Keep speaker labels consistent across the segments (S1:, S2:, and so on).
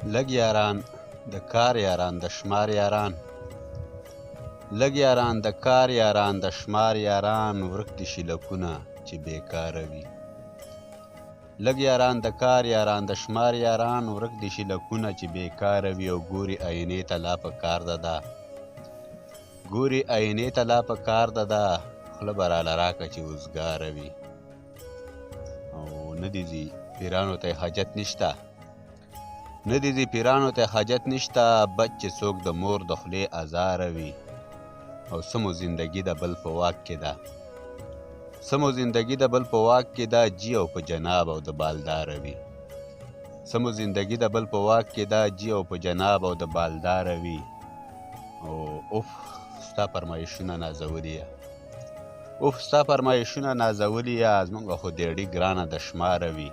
S1: لږ یاران د کار یاران د شمار یاران لږ یاران د کار یاران د شمار یاران ورک دي شلکونه چې بیکاره وي لږ یاران د کار یاران د شمار یاران ورک دي شلکونه چې بیکاره وي او ګوري آینې ته لا په کار ده ګوري آینې ته لا په کار ده خوله به راله راکړه چې وزګاره وي او نه دي ځي پیرانو ته حاجت نشته نه دي ځي پیرانو ته حاجت نشته بچ چې څوک د مور د خولې ازاره وي او سمو زندگی د بل په واک کې ده سمو زندگی د بل په واک کې ده جی او په جناب او د بالداره وي سمو زندگی د بل په واک کې ده جی او په جناب او د بالداره وي او اوف ستا فرمایشونه نازولي اوف ستا فرمایشونه نازولي زمونږ خو دیړي ګرانه د شماره وي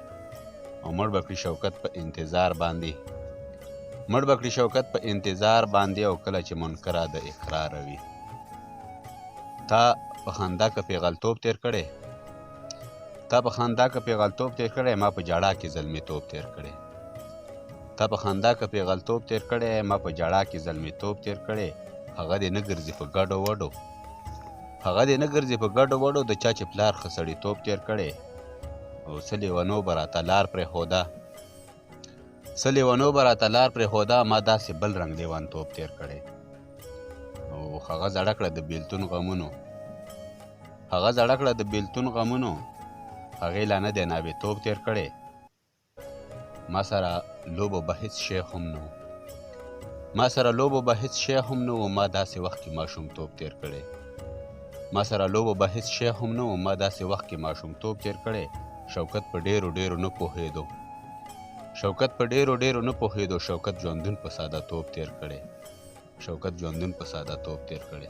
S1: او مړ به کړي شوکت په انتظار باندې مړ به کړي شوکت په انتظار باندې او کله چې منکره د اقرار وي تا په خندا که پیغلتوب تیر کړی تا په خندا که پیغلتوب تیر کړی ما په جړا کې زلمیتوب تیر کړی تا په خندا که پیغلتوب تیر کړی ما په جړا کې زلمیتوب تیر کړی هغه دې نه ګرځي په ګډو وډو هغه دې نه ګرځي په ګډو وډو د چا چې پلار ښه سړیتوب تیر کړی او څه لیونو به راته لار پرېښوده څه لیونو به راته لار پرېښوده ما داسې بل رنګ لیونتوب تیر کړی او هغه زړه کړه د بیلتون غمونو هغه زړه کړه د بیلتون غمونو هغې لا نه دی نابیتوب تیر کړی ما سره لوبو به هېڅ شی هم نه و ما سره لوبو به هېڅ شی هم نه و ما داسې وخت کې ماشومتوب تیر کړی ما سره لوبو به هېڅ شی هم نه و ما داسې وخت کې ماشومتوب تیر کړی شوکت په ډېرو ډېرو نه پوهېدو شوکت په ډېرو ډېرو نه پوهېدو شوکت ژوندون په ساده توب تیر کړی شوکت ژوندون په ساده توب تیر کړی